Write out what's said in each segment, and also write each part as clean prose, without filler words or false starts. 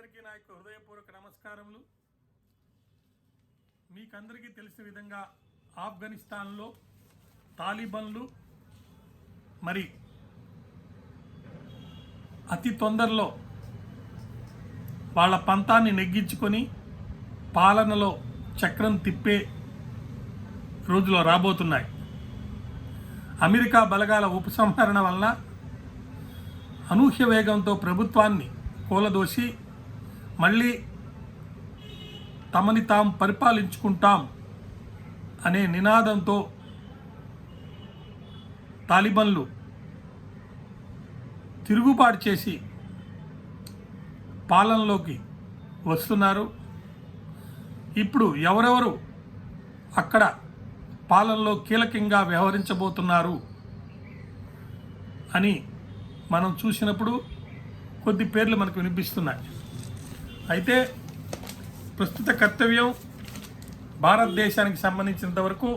ప్రేక్షకులందరికీ నా యొక్క హృదయపూర్వక నమస్కారములు. మీకందరికీ తెలిసిన విధంగా ఆఫ్ఘనిస్తాన్లో తాలిబన్లు మరి అతి తొందరలో వాళ్ళ పంతాన్ని నెగ్గించుకొని పాలనలో చక్రం తిప్పే రోజులు రాబోతున్నాయి. అమెరికా బలగాల ఉపసంహరణ వలన అనూహ్య వేగంతో ప్రభుత్వాన్ని కూలదోసి మళ్ళీ తమని తాము పరిపాలించుకుంటాం అనే నినాదంతో తాలిబన్లు తిరుగుబాటు చేసి పాలనలోకి వస్తున్నారు. ఇప్పుడు ఎవరెవరు అక్కడ పాలనలో కీలకంగా వ్యవహరించబోతున్నారు అని మనం చూసినప్పుడు కొద్ది పేర్లు మనకు వినిపిస్తున్నాయి. అయితే ప్రస్తుత కర్తవ్యం భారతదేశానికి సంబంధించినంత వరకు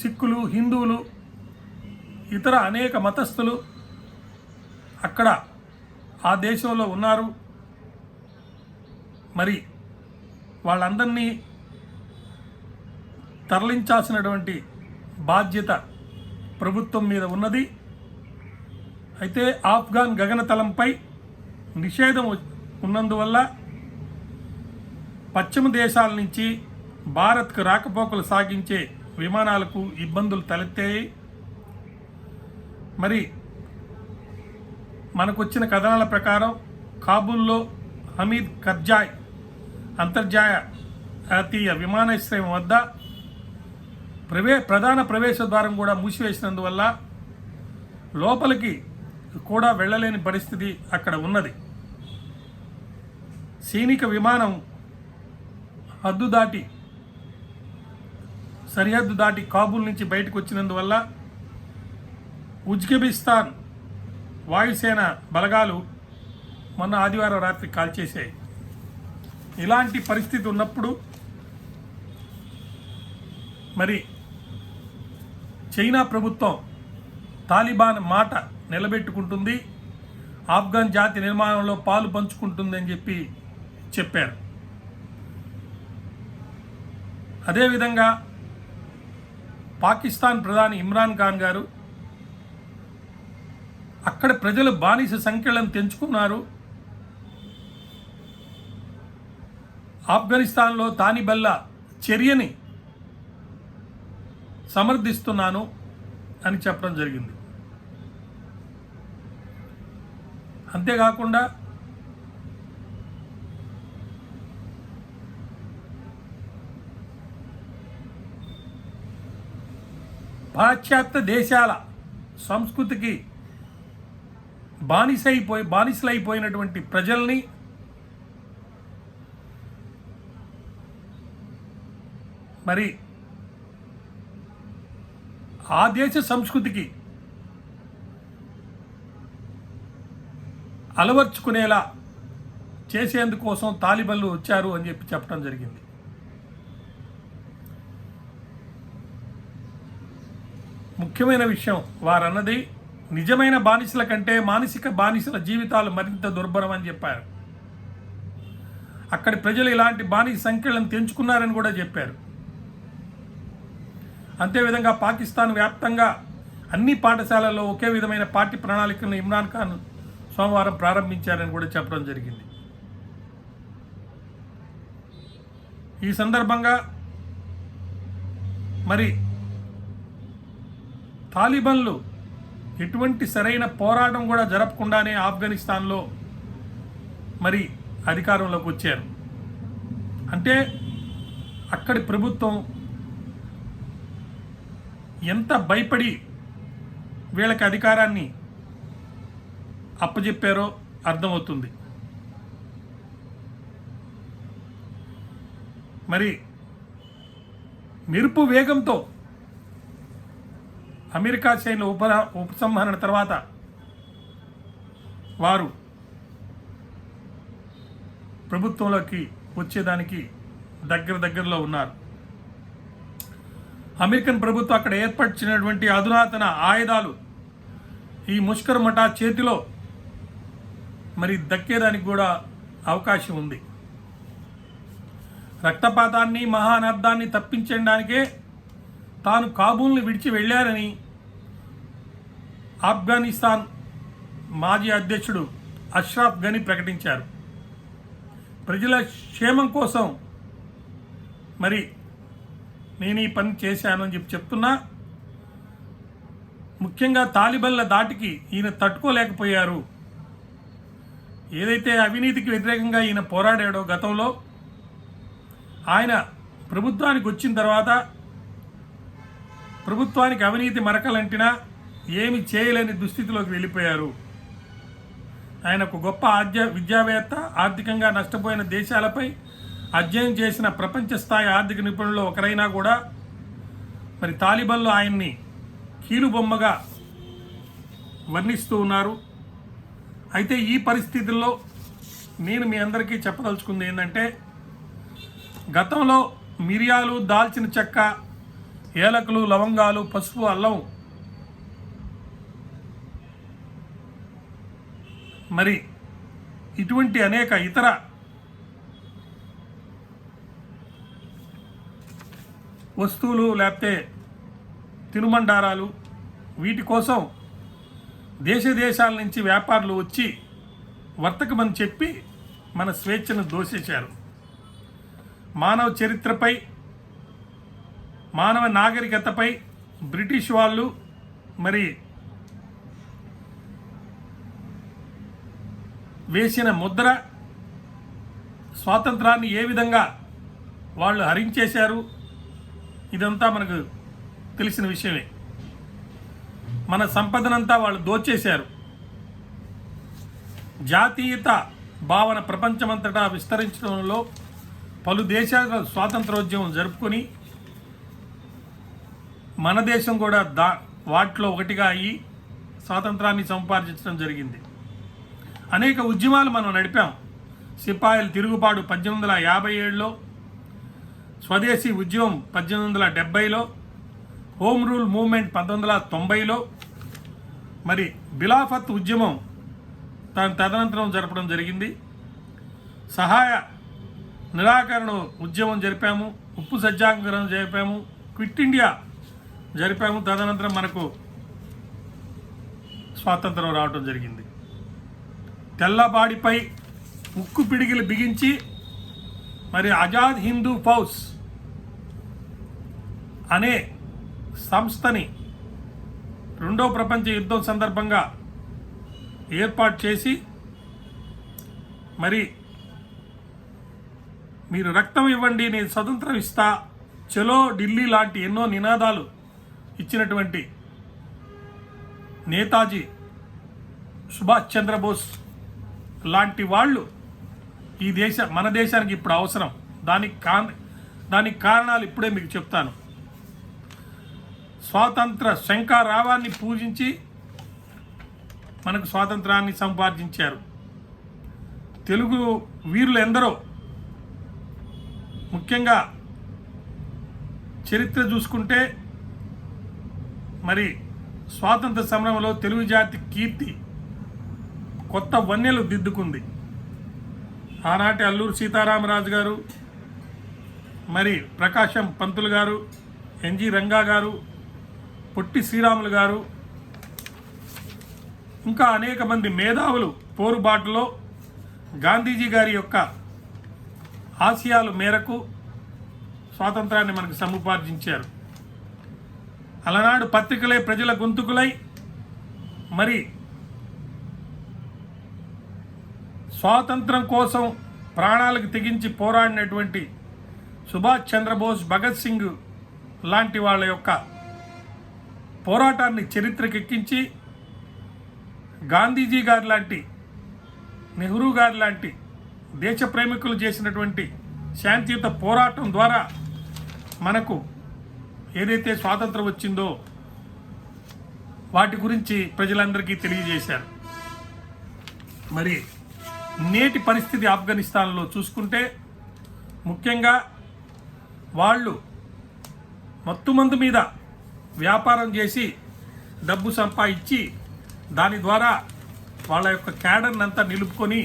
సిక్కులు, హిందువులు, ఇతర అనేక మతస్థులు అక్కడ ఆ దేశంలో ఉన్నారు. మరి వాళ్ళందరినీ తరలించాల్సినటువంటి బాధ్యత ప్రభుత్వం మీద ఉన్నది. అయితే ఆఫ్ఘాన్ గగనతలంపై నిషేధం ఉన్నందువల్ల పశ్చిమ దేశాల నుంచి భారత్కు రాకపోకలు సాగించే విమానాలకు ఇబ్బందులు తలెత్తాయి. మరి మనకొచ్చిన కథనాల ప్రకారం కాబూల్లో హమీద్ కర్జాయ్ అంతర్జాతీయ విమానాశ్రయం వద్ద ప్రధాన ప్రవేశ ద్వారం కూడా మూసివేసినందువల్ల లోపలికి కూడా వెళ్ళలేని పరిస్థితి అక్కడ ఉన్నది. సైనిక విమానం సరిహద్దు దాటి కాబూల్ నుంచి బయటకు వచ్చినందువల్ల ఉజ్బెకిస్తాన్ వాయుసేన బలగాలు మొన్న ఆదివారం రాత్రి కాల్చేశాయి. ఇలాంటి పరిస్థితి ఉన్నప్పుడు మరి చైనా ప్రభుత్వం తాలిబాన్ మాట నిలబెట్టుకుంటుంది, ఆఫ్ఘన్ జాతి నిర్మాణంలో పాలు పంచుకుంటుందని చెప్పారు. అదేవిధంగా పాకిస్తాన్ ప్రధాని ఇమ్రాన్ ఖాన్ గారు అక్కడ ప్రజలు బానిస సంఖ్యలను తెంచుకున్నారు, ఆఫ్ఘనిస్తాన్లో తాలిబన్ల చర్యని సమర్థిస్తున్నాను అని చెప్పడం జరిగింది. అంతేకాకుండా పాశ్చాత్య దేశాల సంస్కృతికి బానిసలైపోయినటువంటి ప్రజల్ని మరి ఆ దేశ సంస్కృతికి అలవర్చుకునేలా చేసేందుకోసం తాలిబన్లు వచ్చారు అని చెప్పడం జరిగింది. ముఖ్యమైన విషయం వారన్నది నిజమైన బానిసల కంటే మానసిక బానిసల జీవితాలు మరింత దుర్భరం అని చెప్పారు. అక్కడి ప్రజలు ఇలాంటి బానిస సంఖ్యలను తెంచుకున్నారని కూడా చెప్పారు. అంతేవిధంగా పాకిస్తాన్ వ్యాప్తంగా అన్ని పాఠశాలల్లో ఒకే విధమైన పాఠ్య ప్రణాళికలను ఇమ్రాన్ ఖాన్ సోమవారం ప్రారంభించారని కూడా చెప్పడం జరిగింది. ఈ సందర్భంగా మరి తాలిబన్లు ఎటువంటి సరైన పోరాటం కూడా జరపకుండానే ఆఫ్ఘనిస్తాన్లో మరి అధికారంలోకి వచ్చారు. అంటే అక్కడి ప్రభుత్వం ఎంత భయపడి వీళ్ళకి అధికారాన్ని అప్పచెప్పారో అర్థమవుతుంది. మరి మెరుపు వేగంతో అమెరికా సైన్య ఉపసంహరణ తర్వాత వారు ప్రభుత్వంలోకి వచ్చేదానికి దగ్గరలో ఉన్నారు. అమెరికన్ ప్రభుత్వం అక్కడ ఏర్పరిచినటువంటి అధునాతన ఆయుధాలు ఈ ముష్కర్ మఠా చేతిలో మరి దక్కేదానికి కూడా అవకాశం ఉంది. రక్తపాతాన్ని మహానర్దాన్ని తప్పించడానికే తాను కాబూల్ని విడిచి వెళ్ళారని ఆఫ్ఘనిస్తాన్ మాజీ అధ్యక్షుడు అష్రఫ్ ఘనీ ప్రకటించారు. ప్రజల క్షేమం కోసం మరి నేను ఈ పని చేశాను అని చెప్తున్నా. ముఖ్యంగా తాలిబన్ల దాటికి ఈయన తట్టుకోలేకపోయారు. ఏదైతే అవినీతికి వ్యతిరేకంగా ఈయన పోరాడాడో గతంలో, ఆయన ప్రభుత్వానికి వచ్చిన తర్వాత ప్రభుత్వానికి అవినీతి మరకలంటినా ఏమి చేయలేని దుస్థితిలోకి వెళ్ళిపోయారు. ఆయన ఒక గొప్ప విద్యావేత్త, ఆర్థికంగా నష్టపోయిన దేశాలపై అధ్యయనం చేసిన ప్రపంచ స్థాయి ఆర్థిక నిపుణుల్లో ఒకరైనా కూడా మరి తాలిబన్లు ఆయన్ని కీలుబొమ్మగా వర్ణిస్తూ ఉన్నారు. అయితే ఈ పరిస్థితుల్లో నేను మీ అందరికీ చెప్పదలుచుకుంది ఏంటంటే, గతంలో మిరియాలు, దాల్చిన చెక్క, ఏలకులు, లవంగాలు, పసుపు, అల్లం మరి ఇటువంటి అనేక ఇతర వస్తువులు లేకపోతే తినుబండారాలు, వీటి కోసం దేశాల నుంచి వ్యాపారులు వచ్చి వర్తకమని చెప్పి మన స్వేచ్ఛను దోషించారు. మానవ చరిత్రపై, మానవ నాగరికతపై బ్రిటిష్ వాళ్ళు మరి వేసిన ముద్ర, స్వాతంత్రాన్ని ఏ విధంగా వాళ్ళు హరించేశారు, ఇదంతా మనకు తెలిసిన విషయమే. మన సంపదనంతా వాళ్ళు దోచేశారు. జాతీయత భావన ప్రపంచమంతటా విస్తరించడంలో పలు దేశాల స్వాతంత్రోద్యమం జరుపుకొని మన దేశం కూడా వాటిలో ఒకటిగా అయ్యి స్వాతంత్రాన్ని సంపాదించడం జరిగింది. అనేక ఉద్యమాలు మనం నడిపాం. సిపాయిల తిరుగుబాటు 1857లో, స్వదేశీ ఉద్యమం 1870లో, హోమ్ రూల్ మూవ్మెంట్ 1990లో, మరి బిలాఫత్ ఉద్యమం తదనంతరం జరపడం జరిగింది. సహాయ నిరాకరణ ఉద్యమం జరిపాము, ఉప్పు సత్యాగ్రహం జరిపాము, క్విట్ ఇండియా జరిపాము. తదనంతరం మనకు స్వాతంత్రం రావడం జరిగింది. తెల్లబాడిపై ఉక్కు పిడిగిలు బిగించి మరి ఆజాద్ హిందూ ఫౌజ్ అనే సంస్థని రెండో ప్రపంచ యుద్ధం సందర్భంగా ఏర్పాటు చేసి మరి మీరు రక్తం ఇవ్వండి, నేను స్వతంత్రం ఇస్తా, చలో ఢిల్లీ లాంటి ఎన్నో నినాదాలు ఇచ్చినటువంటి నేతాజీ సుభాష్ చంద్రబోస్ లాంటి వాళ్ళు మన దేశానికి ఇప్పుడు అవసరం. దానికి కారణాలు ఇప్పుడే మీకు చెప్తాను. స్వాతంత్ర శంఖారావాన్ని పూజించి మనకు స్వాతంత్రాన్ని సంపాదించారు. తెలుగు వీరులు ఎందరో, ముఖ్యంగా చరిత్ర చూసుకుంటే మరి స్వాతంత్ర సమరంలో తెలుగు జాతి కీర్తి కొత్త వన్నెలు దిద్దుకుంది. ఆనాటి అల్లూరు సీతారామరాజు గారు, మరి ప్రకాశం పంతులు గారు, ఎన్జి రంగా గారు, పొట్టి శ్రీరాములు గారు, ఇంకా అనేక మంది మేధావులు పోరుబాటులో గాంధీజీ గారి యొక్క ఆశయాల మేరకు స్వాతంత్రాన్ని మనకు సముపార్జించారు. అలనాడు పత్రికలే ప్రజల గొంతుకులై మరి స్వాతంత్రం కోసం ప్రాణాలకు తెగించి పోరాడినటువంటి సుభాష్ చంద్రబోస్, భగత్ సింగ్ లాంటి వాళ్ళ యొక్క పోరాటాన్ని చరిత్రకెక్కించి గాంధీజీ గారి లాంటి, నెహ్రూ గారి లాంటి దేశ ప్రేమికులు చేసినటువంటి శాంతియుత పోరాటం ద్వారా మనకు ఏదైతే స్వాతంత్రం వచ్చిందో వాటి గురించి ప్రజలందరికీ తెలియజేశారు. మరి నేటి పరిస్థితి ఆఫ్ఘనిస్తాన్లో చూసుకుంటే ముఖ్యంగా వాళ్ళు మత్తుమందు మీద వ్యాపారం చేసి డబ్బు సంపాదించి దాని ద్వారా వాళ్ళ యొక్క క్యాడర్ని అంతా నిలుపుకొని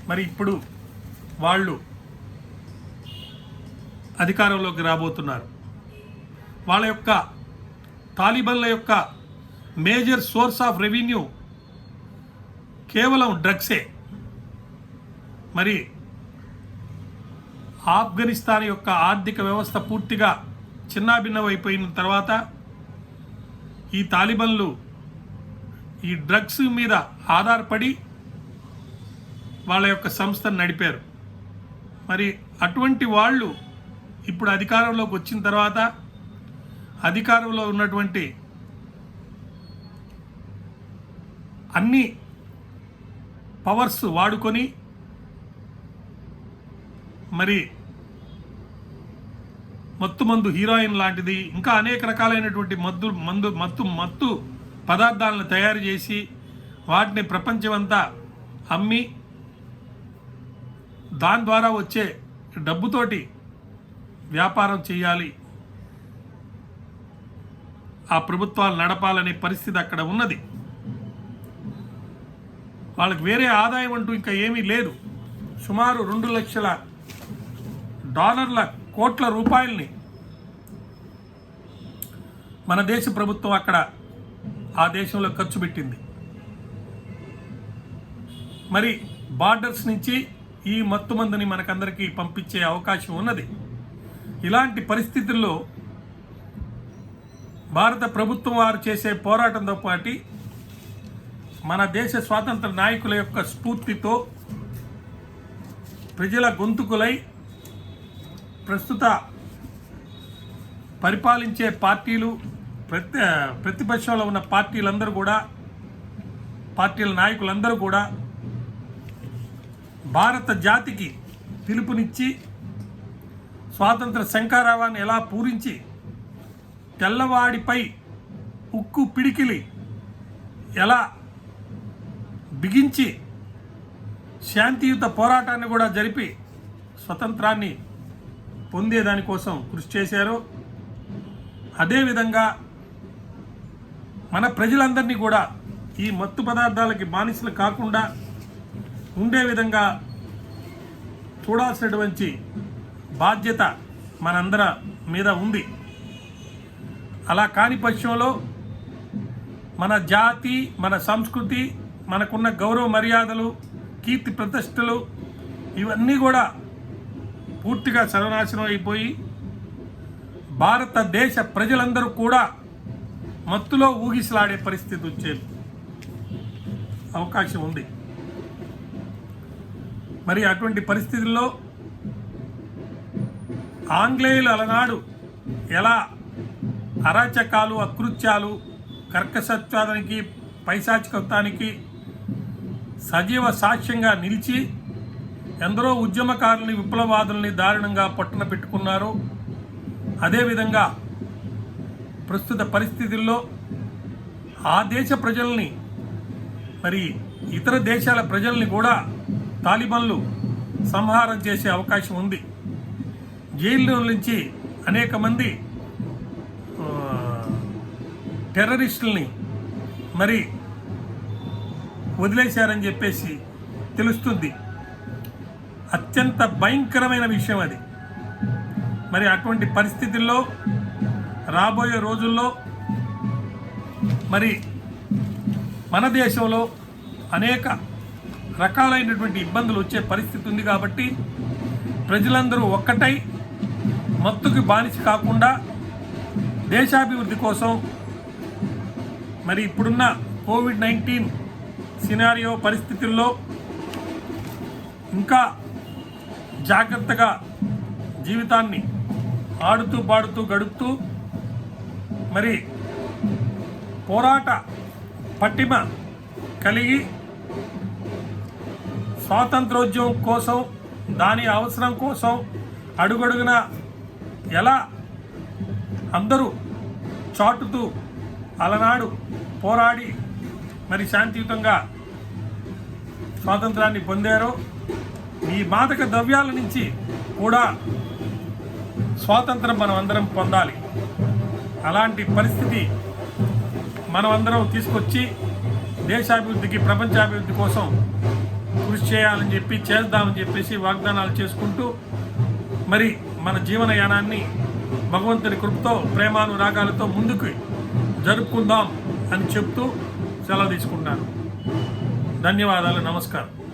మరి ఇప్పుడు వాళ్ళు అధికారంలోకి రాబోతున్నారు. వాళ్ళ యొక్క తాలిబన్ల యొక్క మేజర్ సోర్స్ ఆఫ్ రెవెన్యూ కేవలం డ్రగ్సే. మరి ఆఫ్ఘనిస్తాన్ యొక్క ఆర్థిక వ్యవస్థ పూర్తిగా చిన్నాభిన్నమైపోయిన తర్వాత ఈ తాలిబన్లు ఈ డ్రగ్స్ మీద ఆధారపడి వాళ్ళ యొక్క సంస్థను నడిపారు. మరి అటువంటి వాళ్ళు ఇప్పుడు అధికారంలోకి వచ్చిన తర్వాత అధికారంలో ఉన్నటువంటి అన్ని పవర్స్ వాడుకొని మరి మత్తు హీరోయిన్ లాంటిది ఇంకా అనేక రకాలైనటువంటి మత్తు పదార్థాలను తయారు చేసి వాటిని ప్రపంచమంతా అమ్మి దాని ద్వారా వచ్చే డబ్బుతోటి వ్యాపారం చేయాలి, ఆ ప్రభుత్వాలు నడపాలనే పరిస్థితి అక్కడ ఉన్నది. వాళ్ళకి వేరే ఆదాయం అంటూ ఇంకా ఏమీ లేదు. సుమారు 2 లక్షల డాలర్ల కోట్ల రూపాయల్ని మన దేశ ప్రభుత్వం అక్కడ ఆ దేశంలో ఖర్చు పెట్టింది. మరి బార్డర్స్ నుంచి ఈ మత్తుమందుని మనకందరికీ పంపించే అవకాశం ఉన్నది. ఇలాంటి పరిస్థితుల్లో భారత ప్రభుత్వం వారు చేసే పోరాటంతో పాటు మన దేశ స్వాతంత్ర నాయకుల యొక్క స్ఫూర్తితో ప్రజల గొంతుకులై ప్రస్తుత పరిపాలించే పార్టీలు, ప్రతిపక్షంలో ఉన్న పార్టీలందరూ కూడా, పార్టీల నాయకులందరూ కూడా భారత జాతికి పిలుపునిచ్చి స్వాతంత్ర శంఖారావాన్ని ఎలా పూరించి తెల్లవాడిపై ఉక్కు పిడికిలి ఎలా బిగించి శాంతియుత పోరాటాన్ని కూడా జరిపి స్వతంత్రాన్ని పొందేదానికోసం కృషి చేశారు. అదేవిధంగా మన ప్రజలందరినీ కూడా ఈ మత్తు పదార్థాలకి బానిసలు కాకుండా ఉండే విధంగా చూడాల్సినటువంటి బాధ్యత మనందరి మీద ఉంది. అలా కాని పక్షంలో మన జాతి, మన సంస్కృతి, మనకున్న గౌరవ మర్యాదలు, కీర్తి ప్రతిష్టలు ఇవన్నీ కూడా పూర్తిగా సర్వనాశనం అయిపోయి భారతదేశ ప్రజలందరూ కూడా మత్తులో ఊగిసలాడే పరిస్థితి వచ్చే అవకాశం ఉంది. మరి అటువంటి పరిస్థితుల్లో ఆంగ్లేయులు అలనాడు ఎలా అరాచకాలు, అకృత్యాలు, కర్కశత్వానికి, పైశాచికత్వానికి సజీవ సాక్ష్యంగా నిలిచి ఎందరో ఉద్యమకారులని, విప్లవవాదుల్ని దారుణంగా పట్టున పెట్టుకున్నారు. అదేవిధంగా ప్రస్తుత పరిస్థితుల్లో ఆ దేశ ప్రజల్ని, మరి ఇతర దేశాల ప్రజల్ని కూడా తాలిబన్లు సంహారం చేసే అవకాశం ఉంది. జైల్లో నుంచి అనేక మంది టెర్రరిస్టుల్ని మరి వదిలేశారని చెప్పేసి తెలుస్తుంది. అత్యంత భయంకరమైన విషయం అది. మరి అటువంటి పరిస్థితుల్లో రాబోయే రోజుల్లో మరి మన దేశంలో అనేక రకాలైనటువంటి ఇబ్బందులు వచ్చే పరిస్థితి ఉంది. కాబట్టి ప్రజలందరూ ఒక్కటై మత్తుకి బానిస కాకుండా దేశాభివృద్ధి కోసం మరి ఇప్పుడున్న కోవిడ్-19 సినారియో పరిస్థితుల్లో ఇంకా జాగ్రత్తగా జీవితాన్ని ఆడుతూ పాడుతూ గడుపుతూ మరి పోరాట పట్టిమ కలిగి స్వాతంత్రోద్యమం కోసం, దాని అవసరం కోసం అడుగడుగున ఎలా అందరూ చాటుతూ అలనాడు పోరాడి మరి శాంతియుతంగా స్వాతంత్రాన్ని పొందారో, ఈ మాదక ద్రవ్యాల నుంచి కూడా స్వాతంత్రం మనం అందరం పొందాలి. అలాంటి పరిస్థితి మనం అందరం తీసుకొచ్చి దేశాభివృద్ధికి, ప్రపంచాభివృద్ధి కోసం కృషి చేయాలని చెప్పి, చేద్దామని చెప్పేసి వాగ్దానాలు చేసుకుంటూ మరి మన జీవనయానాన్ని భగవంతుని కృపతో, ప్రేమానురాగాలతో ముందుకు జరుపుకుందాం అని చెప్తూ సెలవు తీసుకుంటాను. ధన్యవాదాలు. నమస్కారం.